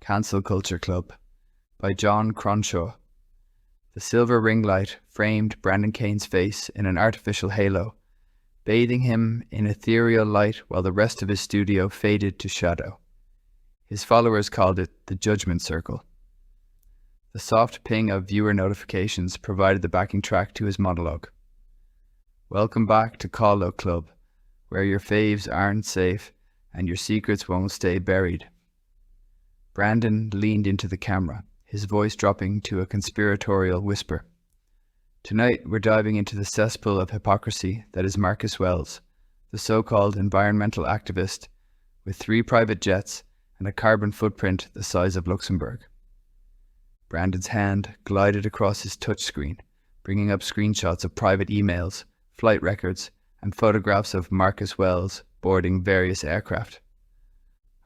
Cancel Culture Club by Jon Cronshaw. The silver ring light framed Brandon Kane's face in an artificial halo, bathing him in ethereal light while the rest of his studio faded to shadow. His followers called it the Judgment Circle. The soft ping of viewer notifications provided the backing track to his monologue. Welcome back to Call Club, where your faves aren't safe and your secrets won't stay buried. Brandon leaned into the camera, his voice dropping to a conspiratorial whisper. Tonight we're diving into the cesspool of hypocrisy that is Marcus Wells, the so-called environmental activist with 3 private jets and a carbon footprint the size of Luxembourg. Brandon's hand glided across his touchscreen, bringing up screenshots of private emails, flight records, and photographs of Marcus Wells boarding various aircraft.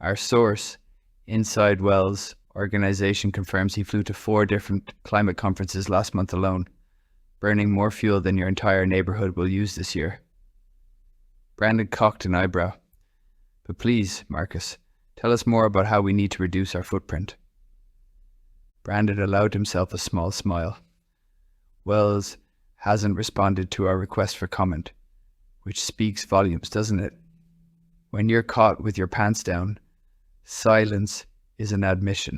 Our source, Inside Wells organization, confirms he flew to 4 different climate conferences last month alone, burning more fuel than your entire neighborhood will use this year. Brandon cocked an eyebrow. But please, Marcus, tell us more about how we need to reduce our footprint. Brandon allowed himself a small smile. Wells hasn't responded to our request for comment, which speaks volumes, doesn't it? When you're caught with your pants down, silence is an admission.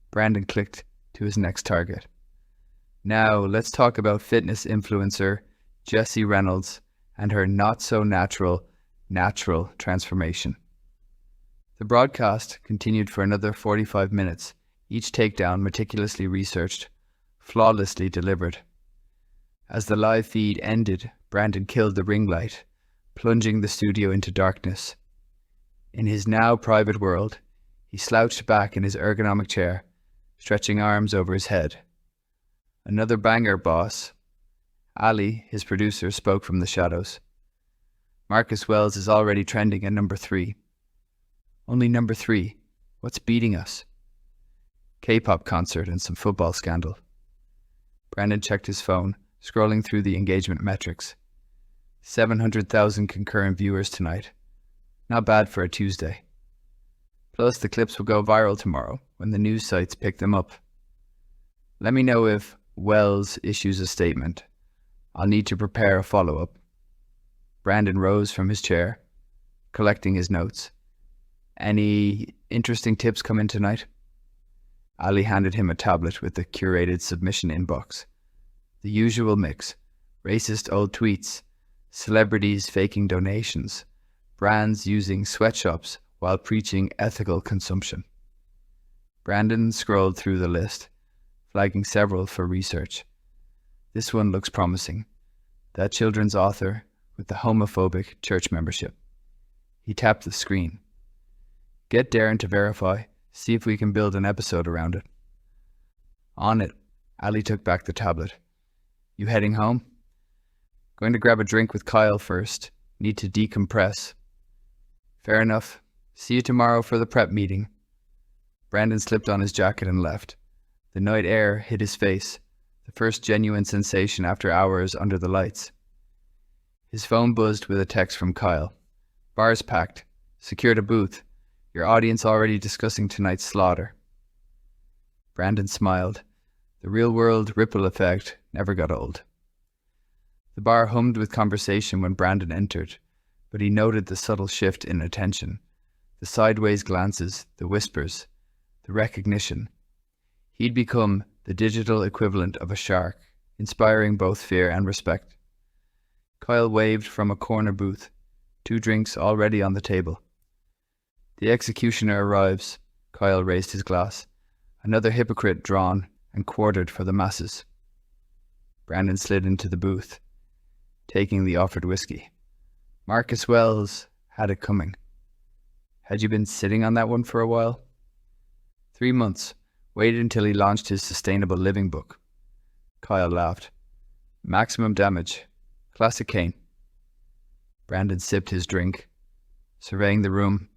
Brandon clicked to his next target. Now let's talk about fitness influencer Jessie Reynolds and her not-so-natural transformation. The broadcast continued for another 45 minutes, each takedown meticulously researched, flawlessly delivered. As the live feed ended, Brandon killed the ring light, plunging the studio into darkness. In his now private world, he slouched back in his ergonomic chair, stretching arms over his head. Another banger, boss. Ali, his producer, spoke from the shadows. Marcus Wells is already trending at number 3. Only number 3. What's beating us? K-pop concert and some football scandal. Brandon checked his phone, scrolling through the engagement metrics. 700,000 concurrent viewers tonight. Not bad for a Tuesday. Plus, the clips will go viral tomorrow when the news sites pick them up. Let me know if Wells issues a statement. I'll need to prepare a follow-up. Brandon rose from his chair, collecting his notes. Any interesting tips come in tonight? Ali handed him a tablet with the curated submission inbox. The usual mix: racist old tweets, celebrities faking donations, brands using sweatshops while preaching ethical consumption. Brandon scrolled through the list, flagging several for research. This one looks promising. That children's author with the homophobic church membership. He tapped the screen. Get Darren to verify, see if we can build an episode around it. On it, Ali took back the tablet. You heading home? Going to grab a drink with Kyle first. Need to decompress. Fair enough. See you tomorrow for the prep meeting. Brandon slipped on his jacket and left. The night air hit his face, the first genuine sensation after hours under the lights. His phone buzzed with a text from Kyle. Bars packed. Secured a booth. Your audience already discussing tonight's slaughter. Brandon smiled. The real-world ripple effect never got old. The bar hummed with conversation when Brandon entered, but he noted the subtle shift in attention. The sideways glances, the whispers, the recognition. He'd become the digital equivalent of a shark, inspiring both fear and respect. Kyle waved from a corner booth, 2 drinks already on the table. The executioner arrives. Kyle raised his glass. Another hypocrite drawn and quartered for the masses. Brandon slid into the booth, taking the offered whiskey. Marcus Wells had it coming. Had you been sitting on that one for a while? 3 months. Waited until he launched his sustainable living book. Kyle laughed. Maximum damage. Classic Kane. Brandon sipped his drink, surveying the room.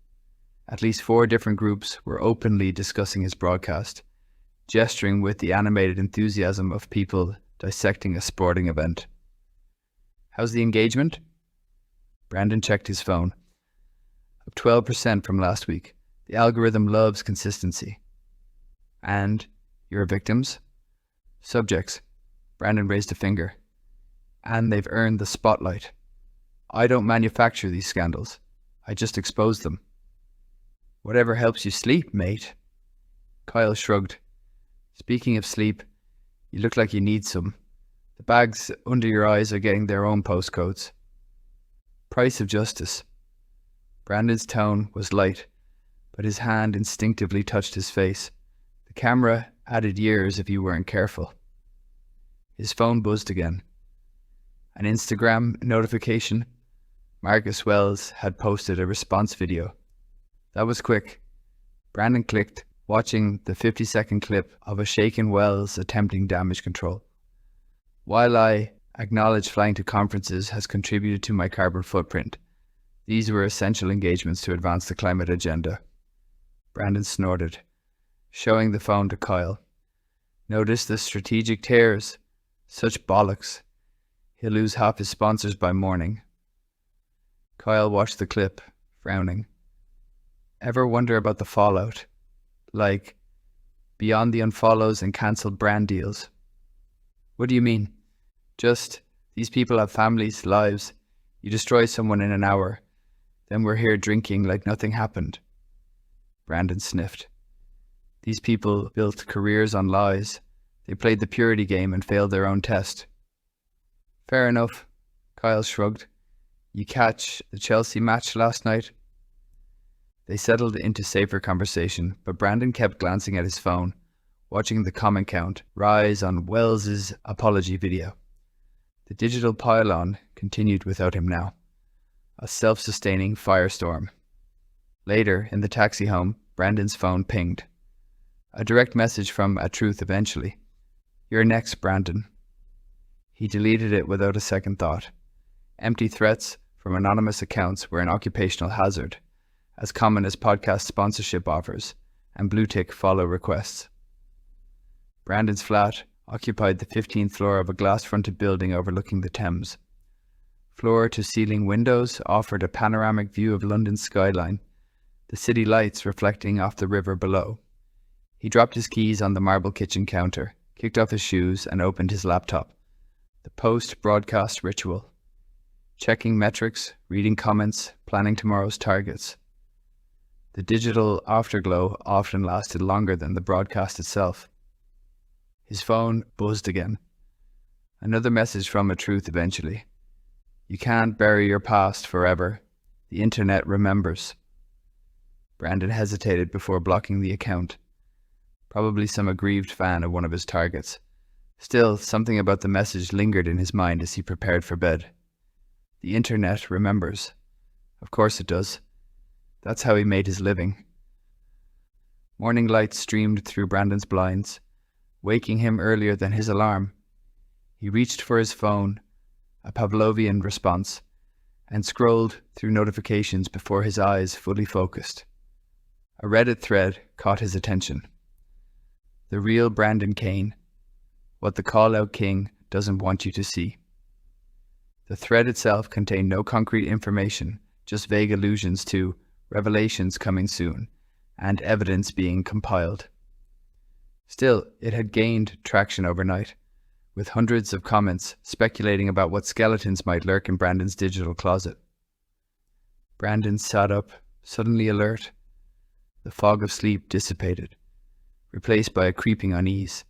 At least 4 different groups were openly discussing his broadcast, gesturing with the animated enthusiasm of people dissecting a sporting event. How's the engagement? Brandon checked his phone. Up 12% from last week. The algorithm loves consistency. And your victims? Subjects. Brandon raised a finger. And they've earned the spotlight. I don't manufacture these scandals. I just expose them. Whatever helps you sleep, mate. Kyle shrugged. Speaking of sleep, you look like you need some. The bags under your eyes are getting their own postcodes. Price of justice. Brandon's tone was light, but his hand instinctively touched his face. The camera added years if you weren't careful. His phone buzzed again. An Instagram notification. Marcus Wells had posted a response video. That was quick. Brandon clicked, watching the 50-second clip of a shaken Wells attempting damage control. While I acknowledge flying to conferences has contributed to my carbon footprint, these were essential engagements to advance the climate agenda. Brandon snorted, showing the phone to Kyle. Notice the strategic tears. Such bollocks. He'll lose half his sponsors by morning. Kyle watched the clip, frowning. Ever wonder about the fallout? Like, beyond the unfollows and cancelled brand deals? What do you mean? Just, these people have families, lives. You destroy someone in an hour. Then we're here drinking like nothing happened. Brandon sniffed. These people built careers on lies. They played the purity game and failed their own test. Fair enough. Kyle shrugged. You catch the Chelsea match last night? They settled into safer conversation, but Brandon kept glancing at his phone, watching the comment count rise on Wells's apology video. The digital pile-on continued without him now, a self-sustaining firestorm. Later, in the taxi home, Brandon's phone pinged. A direct message from A Truth eventually. You're next, Brandon. He deleted it without a second thought. Empty threats from anonymous accounts were an occupational hazard, as common as podcast sponsorship offers and blue-tick follow requests. Brandon's flat occupied the 15th floor of a glass-fronted building overlooking the Thames. Floor-to-ceiling windows offered a panoramic view of London's skyline, the city lights reflecting off the river below. He dropped his keys on the marble kitchen counter, kicked off his shoes, and opened his laptop. The post-broadcast ritual. Checking metrics, reading comments, planning tomorrow's targets. The digital afterglow often lasted longer than the broadcast itself. His phone buzzed again. Another message from A Truth eventually. You can't bury your past forever. The internet remembers. Brandon hesitated before blocking the account. Probably some aggrieved fan of one of his targets. Still, something about the message lingered in his mind as he prepared for bed. The internet remembers. Of course it does. That's how he made his living. Morning light streamed through Brandon's blinds, waking him earlier than his alarm. He reached for his phone, a Pavlovian response, and scrolled through notifications before his eyes fully focused. A Reddit thread caught his attention. The real Brandon Kane. What the call-out king doesn't want you to see. The thread itself contained no concrete information, just vague allusions to revelations coming soon, and evidence being compiled. Still, it had gained traction overnight, with hundreds of comments speculating about what skeletons might lurk in Brandon's digital closet. Brandon sat up, suddenly alert. The fog of sleep dissipated, replaced by a creeping unease.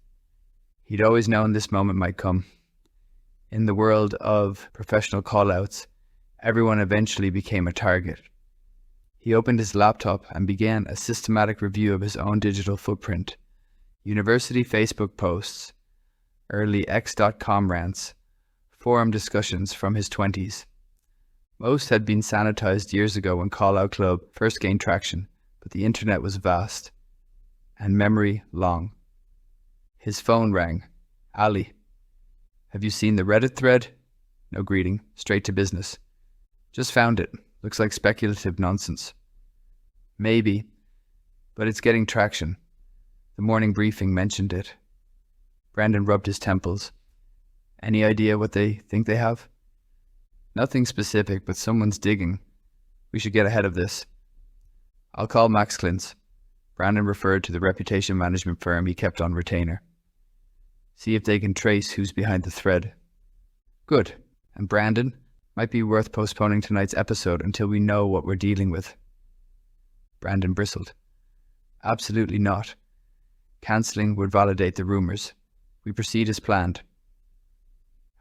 He'd always known this moment might come. In the world of professional call-outs, everyone eventually became a target. He opened his laptop and began a systematic review of his own digital footprint. University Facebook posts, early X.com rants, forum discussions from his 20s. Most had been sanitized years ago when Call Out Club first gained traction, but the internet was vast, and memory long. His phone rang. Ali. Have you seen the Reddit thread? No greeting, straight to business. Just found it. Looks like speculative nonsense. Maybe, but it's getting traction. The morning briefing mentioned it. Brandon rubbed his temples. Any idea what they think they have? Nothing specific, but someone's digging. We should get ahead of this. I'll call Max Clintz. Brandon referred to the reputation management firm he kept on retainer. See if they can trace who's behind the thread. Good. And Brandon, might be worth postponing tonight's episode until we know what we're dealing with. Brandon bristled. Absolutely not. Cancelling would validate the rumours. We proceed as planned.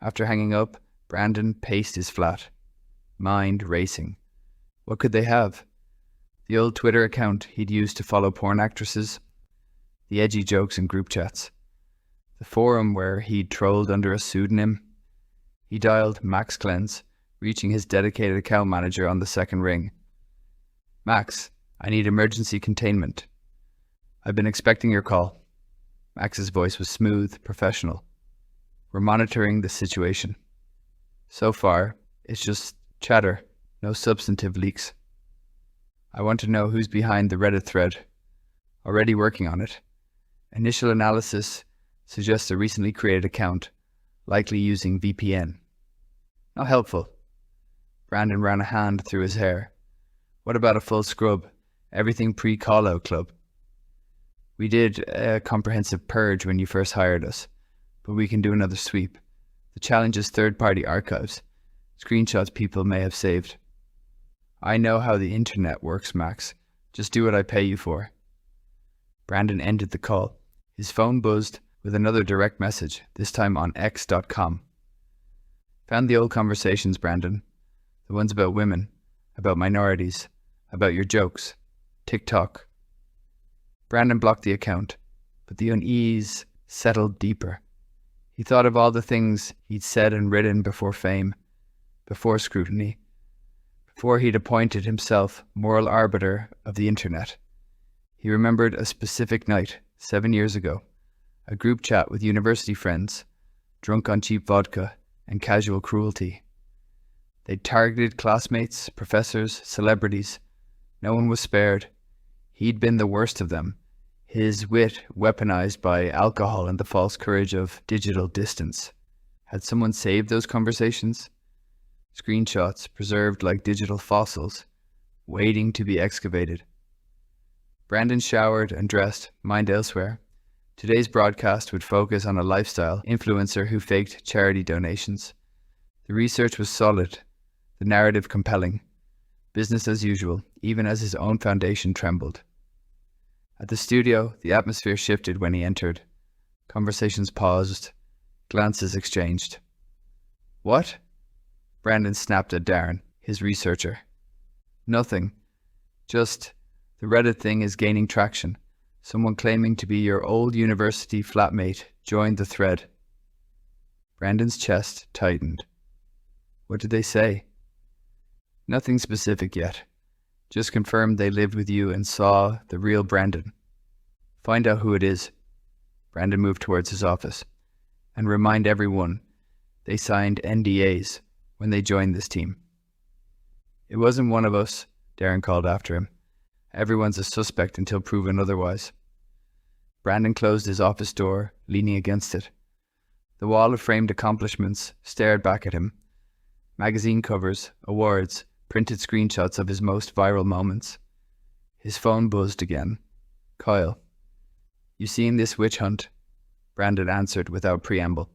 After hanging up, Brandon paced his flat, mind racing. What could they have? The old Twitter account he'd used to follow porn actresses, the edgy jokes in group chats, the forum where he'd trolled under a pseudonym. He dialed Max Clintz, reaching his dedicated account manager on the second ring. Max, I need emergency containment. I've been expecting your call. Max's voice was smooth, professional. We're monitoring the situation. So far, it's just chatter, no substantive leaks. I want to know who's behind the Reddit thread. Already working on it. Initial analysis suggests a recently created account, likely using VPN. Not helpful. Brandon ran a hand through his hair. What about a full scrub? Everything pre-call-out club. We did a comprehensive purge when you first hired us, but we can do another sweep. The challenge is third-party archives, screenshots people may have saved. I know how the internet works, Max. Just do what I pay you for. Brandon ended the call. His phone buzzed with another direct message, this time on x.com. Found the old conversations, Brandon. The ones about women, about minorities, about your jokes. TikTok. Brandon blocked the account, but the unease settled deeper. He thought of all the things he'd said and written before fame, before scrutiny, before he'd appointed himself moral arbiter of the internet. He remembered a specific night, 7 years ago, a group chat with university friends, drunk on cheap vodka and casual cruelty. They'd targeted classmates, professors, celebrities. No one was spared. He'd been the worst of them, his wit weaponized by alcohol and the false courage of digital distance. Had someone saved those conversations? Screenshots preserved like digital fossils, waiting to be excavated. Brandon showered and dressed, mind elsewhere. Today's broadcast would focus on a lifestyle influencer who faked charity donations. The research was solid, the narrative compelling. Business as usual, even as his own foundation trembled. At the studio, the atmosphere shifted when he entered. Conversations paused, glances exchanged. What? Brandon snapped at Darren, his researcher. Nothing. Just, the Reddit thing is gaining traction. Someone claiming to be your old university flatmate joined the thread. Brandon's chest tightened. What did they say? Nothing specific yet. Just confirmed they lived with you and saw the real Brandon. Find out who it is. Brandon moved towards his office. And remind everyone they signed NDAs when they joined this team. It wasn't one of us, Darren called after him. Everyone's a suspect until proven otherwise. Brandon closed his office door, leaning against it. The wall of framed accomplishments stared back at him. Magazine covers, awards, printed screenshots of his most viral moments. His phone buzzed again. Kyle. You seen this witch hunt? Brandon answered without preamble.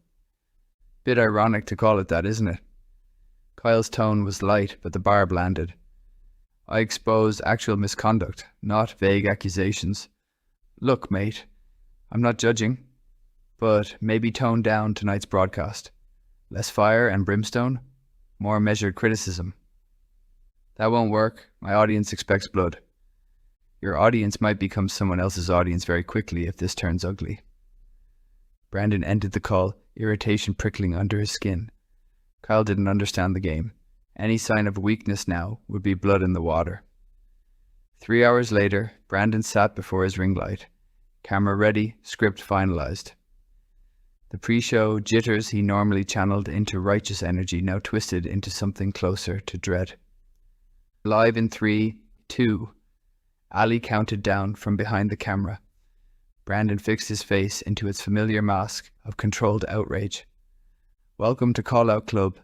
Bit ironic to call it that, isn't it? Kyle's tone was light, but the barb landed. I exposed actual misconduct, not vague accusations. Look, mate, I'm not judging, but maybe tone down tonight's broadcast. Less fire and brimstone, more measured criticism. That won't work. My audience expects blood. Your audience might become someone else's audience very quickly if this turns ugly. Brandon ended the call, irritation prickling under his skin. Kyle didn't understand the game. Any sign of weakness now would be blood in the water. 3 hours later, Brandon sat before his ring light. Camera ready, script finalized. The pre-show jitters he normally channeled into righteous energy now twisted into something closer to dread. Live in 3, 2. Ali counted down from behind the camera. Brandon fixed his face into its familiar mask of controlled outrage. Welcome to Call Out Club,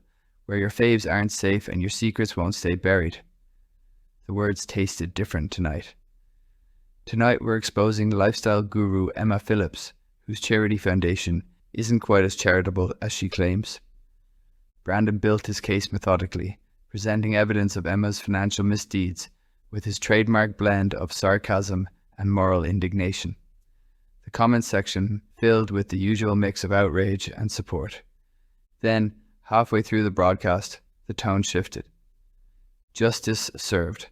where your faves aren't safe and your secrets won't stay buried. The words tasted different tonight, Tonight we're exposing lifestyle guru Emma Phillips, whose charity foundation isn't quite as charitable as she claims. Brandon built his case methodically, presenting evidence of Emma's financial misdeeds with his trademark blend of sarcasm and moral indignation. The comments section filled with the usual mix of outrage and support. Then, halfway through the broadcast, the tone shifted. Justice served.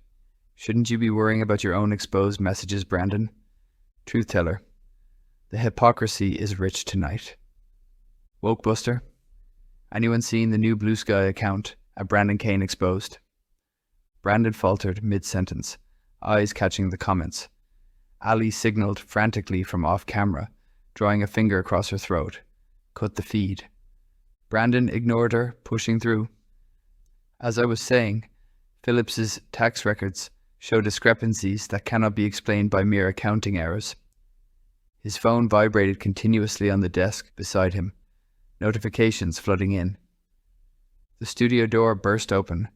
Shouldn't you be worrying about your own exposed messages, Brandon? Truth teller. The hypocrisy is rich tonight. Wokebuster. Anyone seen the new Blue Sky account at Brandon Kane exposed? Brandon faltered mid-sentence, eyes catching the comments. Ali signaled frantically from off-camera, drawing a finger across her throat. Cut the feed. Brandon ignored her, pushing through. As I was saying, Phillips's tax records show discrepancies that cannot be explained by mere accounting errors. His phone vibrated continuously on the desk beside him, notifications flooding in. The studio door burst open.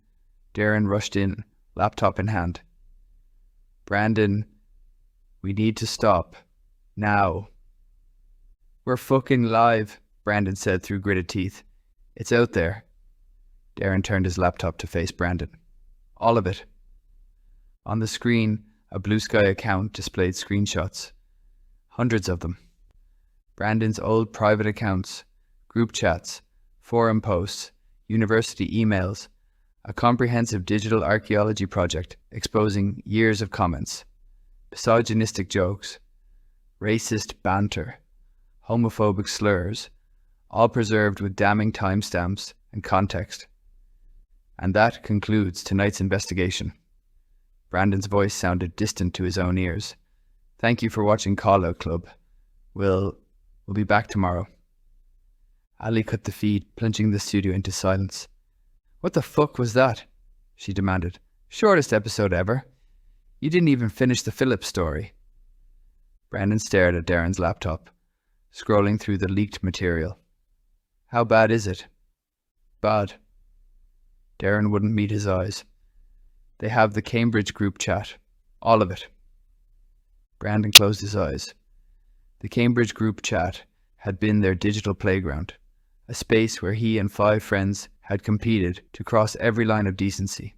Darren rushed in, laptop in hand. Brandon, we need to stop. Now. We're fucking live, Brandon said through gritted teeth. It's out there. Darren turned his laptop to face Brandon. All of it. On the screen, a Blue Sky account displayed screenshots. Hundreds of them. Brandon's old private accounts, group chats, forum posts, university emails, a comprehensive digital archaeology project exposing years of comments, misogynistic jokes, racist banter, homophobic slurs, all preserved with damning timestamps and context. And that concludes tonight's investigation. Brandon's voice sounded distant to his own ears. Thank you for watching Call Out Club. We'll be back tomorrow. Ali cut the feed, plunging the studio into silence. What the fuck was that? She demanded. Shortest episode ever. You didn't even finish the Phillips story. Brandon stared at Darren's laptop, scrolling through the leaked material. How bad is it? Bad. Darren wouldn't meet his eyes. They have the Cambridge group chat. All of it. Brandon closed his eyes. The Cambridge group chat had been their digital playground, a space where he and 5 friends had competed to cross every line of decency.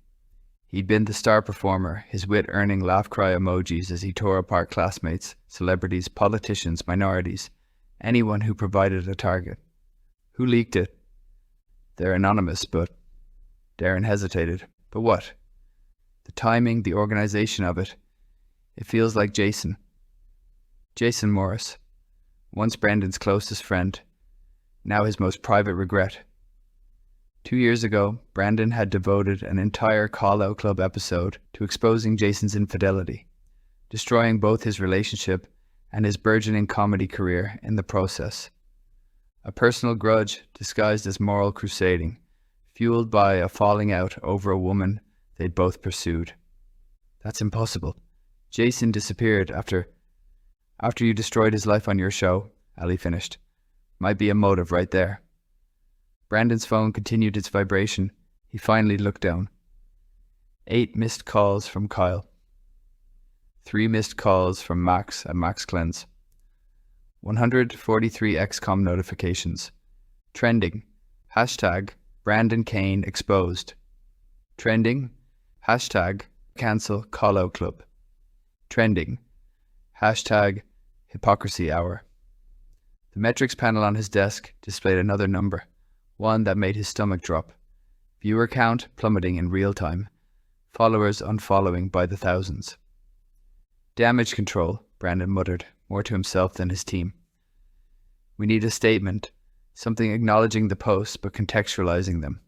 He'd been the star performer, his wit earning laugh-cry emojis as he tore apart classmates, celebrities, politicians, minorities, anyone who provided a target. Who leaked it? They're anonymous, but... Darren hesitated. But what? The timing, the organization of it. It feels like Jason. Jason Morris. Once Brandon's closest friend. Now his most private regret. 2 years ago, Brandon had devoted an entire Call Out Club episode to exposing Jason's infidelity, destroying both his relationship and his burgeoning comedy career in the process. A personal grudge disguised as moral crusading, fueled by a falling out over a woman they'd both pursued. That's impossible. Jason disappeared after you destroyed his life on your show, Ali finished. Might be a motive right there. Brandon's phone continued its vibration. He finally looked down. 8 missed calls from Kyle. 3 missed calls from Max at Max Cleanse. 143 XCOM notifications. Trending. Hashtag Brandon Kane exposed. Trending. Hashtag cancel Call Out Club. Trending. Hashtag Hypocrisy Hour. The metrics panel on his desk displayed another number, one that made his stomach drop. Viewer count plummeting in real time. Followers unfollowing by the thousands. Damage control, Brandon muttered, more to himself than his team. We need a statement, something acknowledging the posts but contextualizing them.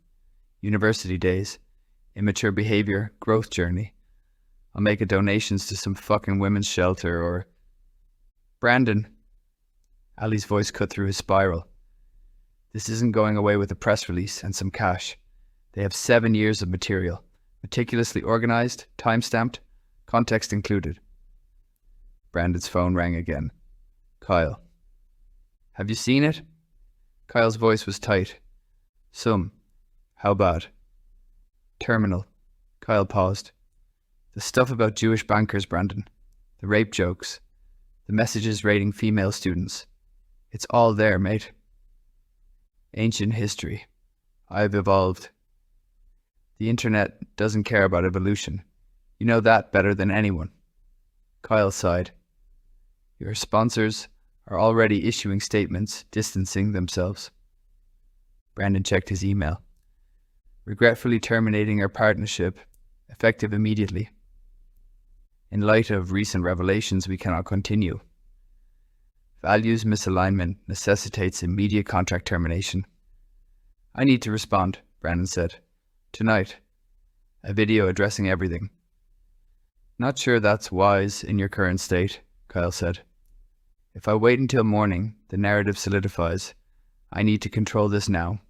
University days. Immature behavior, growth journey. I'll make a donations to some fucking women's shelter or... Brandon. Ali's voice cut through his spiral. This isn't going away with a press release and some cash. They have 7 years of material, meticulously organized, time-stamped, context included. Brandon's phone rang again. Kyle. Have you seen it? Kyle's voice was tight. Some. How bad? Terminal. Kyle paused. The stuff about Jewish bankers, Brandon. the rape jokes, the messages rating female students. It's all there, mate. Ancient history. I've evolved. The internet doesn't care about evolution. You know that better than anyone. Kyle sighed. Your sponsors are already issuing statements distancing themselves. Brandon checked his email. Regretfully terminating our partnership, effective immediately. In light of recent revelations, we cannot continue. Values misalignment necessitates immediate contract termination. I need to respond, Brandon said. Tonight. A video addressing everything. Not sure that's wise in your current state, Kyle said. If I wait until morning, the narrative solidifies. I need to control this now.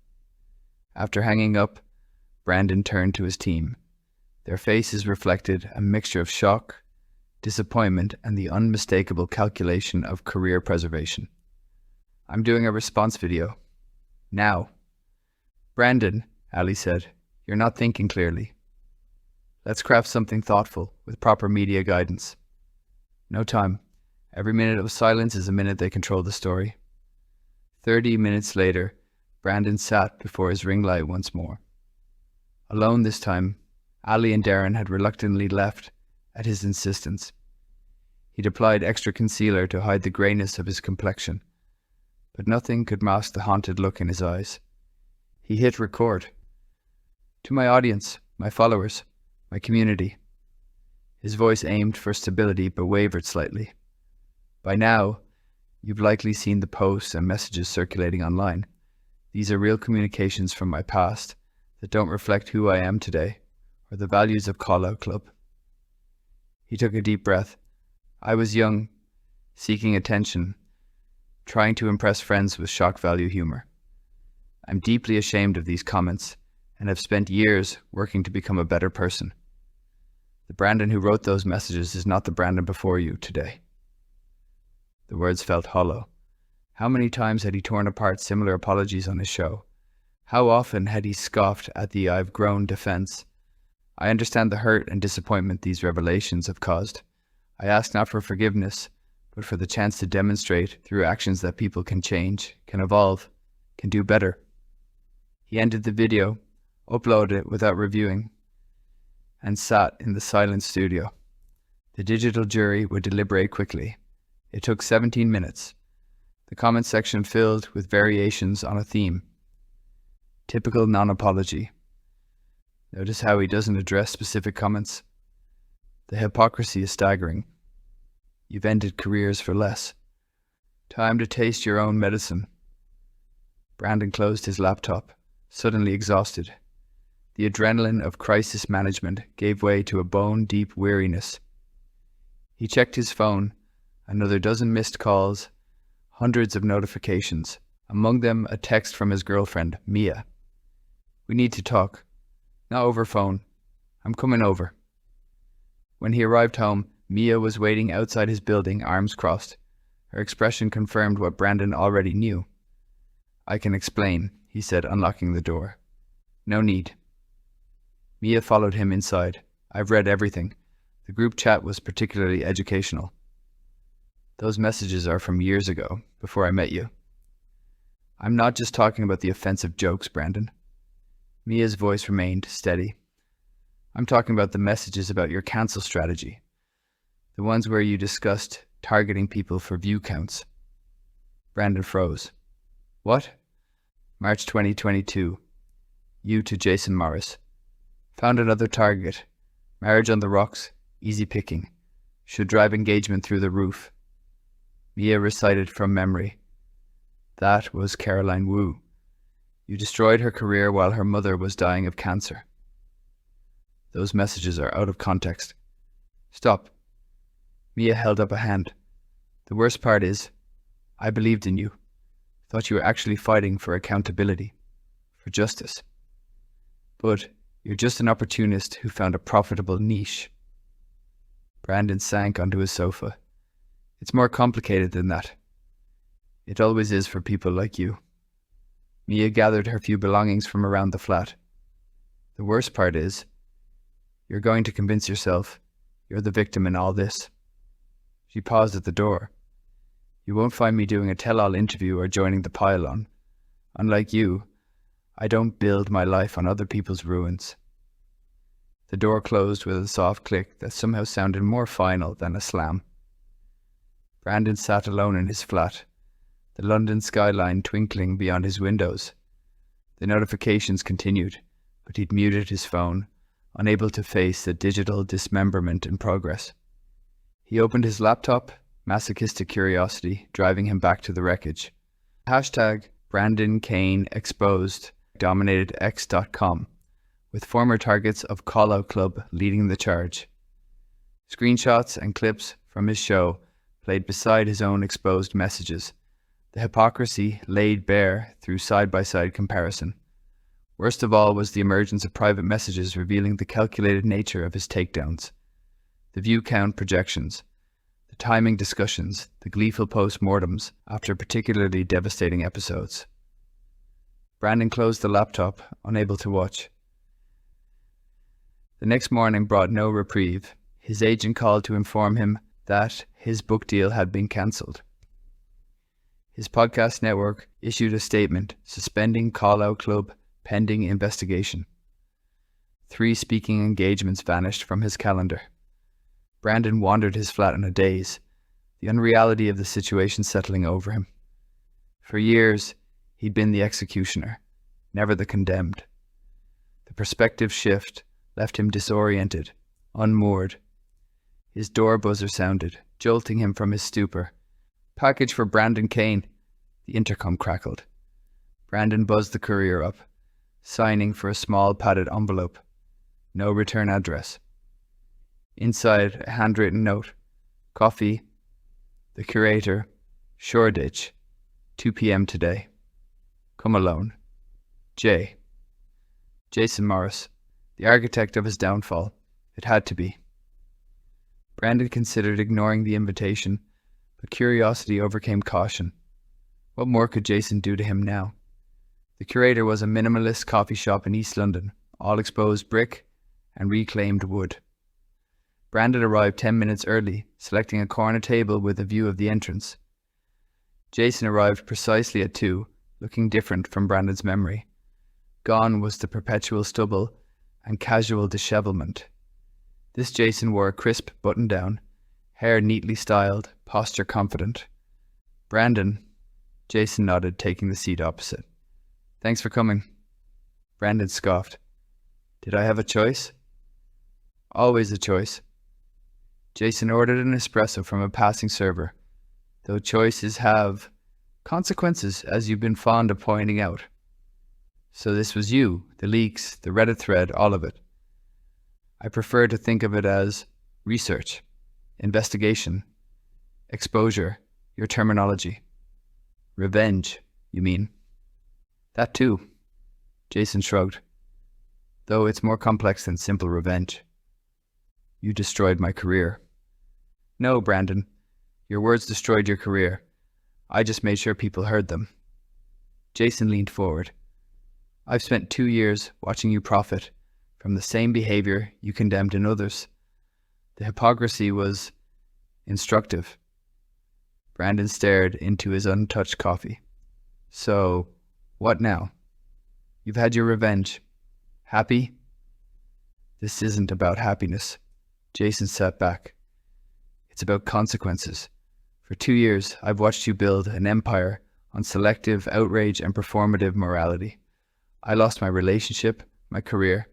After hanging up, Brandon turned to his team. Their faces reflected a mixture of shock, disappointment, and the unmistakable calculation of career preservation. I'm doing a response video. Now. Brandon, Ali said, you're not thinking clearly. Let's craft something thoughtful with proper media guidance. No time. Every minute of silence is a minute they control the story. 30 minutes later, Brandon sat before his ring light once more. Alone this time, Ali and Darren had reluctantly left at his insistence. He'd applied extra concealer to hide the greyness of his complexion, but nothing could mask the haunted look in his eyes. He hit record. To my audience, my followers, my community. His voice aimed for stability but wavered slightly. By now, you've likely seen the posts and messages circulating online. These are real communications from my past that don't reflect who I am today or the values of Call Out Club. He took a deep breath. I was young, seeking attention, trying to impress friends with shock value humor. I'm deeply ashamed of these comments and have spent years working to become a better person. The Brandon who wrote those messages is not the Brandon before you today. The words felt hollow. How many times had he torn apart similar apologies on his show? How often had he scoffed at the I've grown defense? I understand the hurt and disappointment these revelations have caused. I ask not for forgiveness, but for the chance to demonstrate through actions that people can change, can evolve, can do better. He ended the video, uploaded it without reviewing, and sat in the silent studio. The digital jury would deliberate quickly. It took 17 minutes. The comment section filled with variations on a theme. Typical non-apology. Notice how he doesn't address specific comments. The hypocrisy is staggering. You've ended careers for less. Time to taste your own medicine. Brandon closed his laptop, suddenly exhausted. The adrenaline of crisis management gave way to a bone-deep weariness. He checked his phone, another dozen missed calls, hundreds of notifications, among them a text from his girlfriend, Mia. We need to talk. Not over phone. I'm coming over. When he arrived home, Mia was waiting outside his building, arms crossed. Her expression confirmed what Brandon already knew. I can explain, he said, unlocking the door. No need. Mia followed him inside. I've read everything. The group chat was particularly educational. Those messages are from years ago, before I met you. I'm not just talking about the offensive jokes, Brandon. Mia's voice remained steady. I'm talking about the messages about your cancel strategy. The ones where you discussed targeting people for view counts. Brandon froze. What? March 2022. You to Jason Morris. Found another target. Marriage on the rocks. Easy picking. Should drive engagement through the roof. Mia recited from memory. That was Caroline Wu. You destroyed her career while her mother was dying of cancer. Those messages are out of context. Stop. Mia held up a hand. The worst part is, I believed in you. Thought you were actually fighting for accountability, for justice. But you're just an opportunist who found a profitable niche. Brandon sank onto his sofa. It's more complicated than that. It always is for people like you. Mia gathered her few belongings from around the flat. The worst part is, you're going to convince yourself you're the victim in all this. She paused at the door. You won't find me doing a tell-all interview or joining the pile-on. Unlike you, I don't build my life on other people's ruins. The door closed with a soft click that somehow sounded more final than a slam. Brandon sat alone in his flat, the London skyline twinkling beyond his windows. The notifications continued, but he'd muted his phone, unable to face the digital dismemberment in progress. He opened his laptop, masochistic curiosity driving him back to the wreckage. Hashtag Brandon Kane exposed dominated x.com, with former targets of Call Out Club leading the charge. Screenshots and clips from his show played beside his own exposed messages, the hypocrisy laid bare through side-by-side comparison. Worst of all was the emergence of private messages revealing the calculated nature of his takedowns. The view count projections, the timing discussions, the gleeful post-mortems after particularly devastating episodes. Brandon closed the laptop, unable to watch. The next morning brought no reprieve. His agent called to inform him that his book deal had been cancelled. His podcast network issued a statement suspending Call Out Club pending investigation. 3 speaking engagements vanished from his calendar. Brandon wandered his flat in a daze, the unreality of the situation settling over him. For years, he'd been the executioner, never the condemned. The perspective shift left him disoriented, unmoored. His door buzzer sounded, jolting him from his stupor. Package for Brandon Kane. The intercom crackled. Brandon buzzed the courier up, signing for a small padded envelope. No return address. Inside, a handwritten note. Coffee. The curator. Shoreditch. 2 p.m. today. Come alone. J. Jason Morris, the architect of his downfall. It had to be. Brandon considered ignoring the invitation, but curiosity overcame caution. What more could Jason do to him now? The curator was a minimalist coffee shop in East London, all exposed brick and reclaimed wood. Brandon arrived 10 minutes early, selecting a corner table with a view of the entrance. Jason arrived precisely at 2, looking different from Brandon's memory. Gone was the perpetual stubble and casual dishevelment. This Jason wore a crisp button-down, hair neatly styled, posture confident. Brandon, Jason nodded, taking the seat opposite. Thanks for coming. Brandon scoffed. Did I have a choice? Always a choice. Jason ordered an espresso from a passing server, though choices have consequences, as you've been fond of pointing out. So this was you, the leaks, the Reddit thread, all of it. I prefer to think of it as research, investigation, exposure, your terminology. Revenge, you mean? That too. Jason shrugged. Though it's more complex than simple revenge. You destroyed my career. No, Brandon. Your words destroyed your career. I just made sure people heard them. Jason leaned forward. I've spent 2 years watching you profit from the same behavior you condemned in others. The hypocrisy was instructive. Brandon stared into his untouched coffee. So, what now? You've had your revenge. Happy? This isn't about happiness. Jason sat back. It's about consequences. For 2 years, I've watched you build an empire on selective outrage and performative morality. I lost my relationship, my career,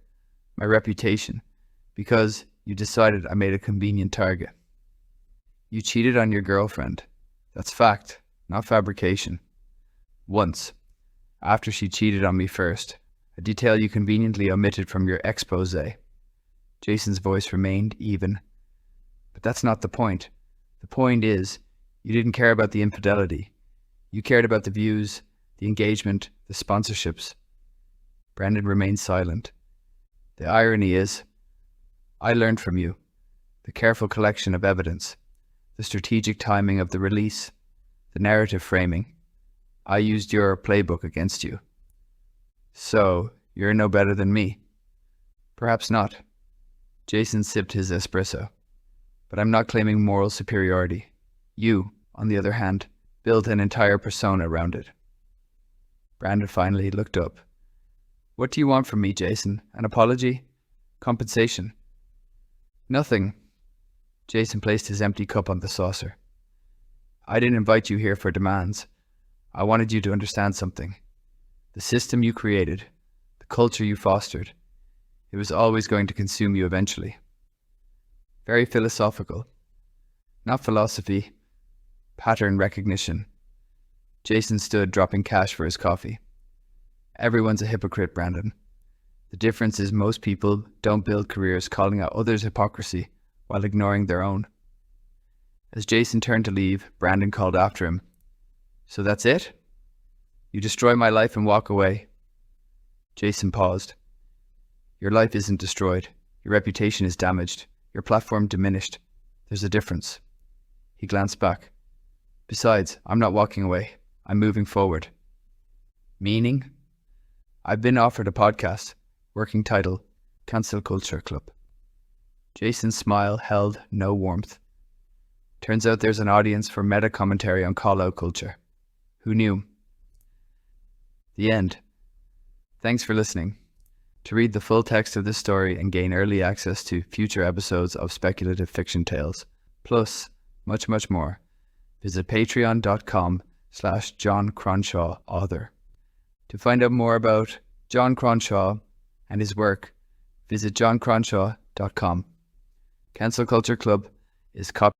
my reputation, because you decided I made a convenient target. You cheated on your girlfriend. That's fact, not fabrication. Once, after she cheated on me first, a detail you conveniently omitted from your exposé. Jason's voice remained even. But that's not the point. The point is, you didn't care about the infidelity. You cared about the views, the engagement, the sponsorships. Brandon remained silent. The irony is, I learned from you. The careful collection of evidence, the strategic timing of the release, the narrative framing. I used your playbook against you. So, you're no better than me. Perhaps not. Jason sipped his espresso. but I'm not claiming moral superiority. You, on the other hand, built an entire persona around it. Brandon finally looked up. What do you want from me, Jason? An apology? Compensation? Nothing. Jason placed his empty cup on the saucer. I didn't invite you here for demands. I wanted you to understand something. The system you created, the culture you fostered, it was always going to consume you eventually. Very philosophical. Not philosophy. Pattern recognition. Jason stood, dropping cash for his coffee. Everyone's a hypocrite, Brandon. The difference is most people don't build careers calling out others' hypocrisy while ignoring their own. As Jason turned to leave, Brandon called after him. So that's it? You destroy my life and walk away. Jason paused. Your life isn't destroyed. Your reputation is damaged. Your platform diminished. There's a difference. He glanced back. Besides, I'm not walking away. I'm moving forward. Meaning? I've been offered a podcast. Working title, Cancel Culture Club. Jason's smile held no warmth. Turns out there's an audience for meta commentary on call-out culture. Who knew? The end. Thanks for listening. To read the full text of this story and gain early access to future episodes of Speculative Fiction Tales, plus much, much more, visit patreon.com/Jon Cronshaw author. To find out more about Jon Cronshaw and his work, visit joncronshaw.com. Cancel Culture Club is copyright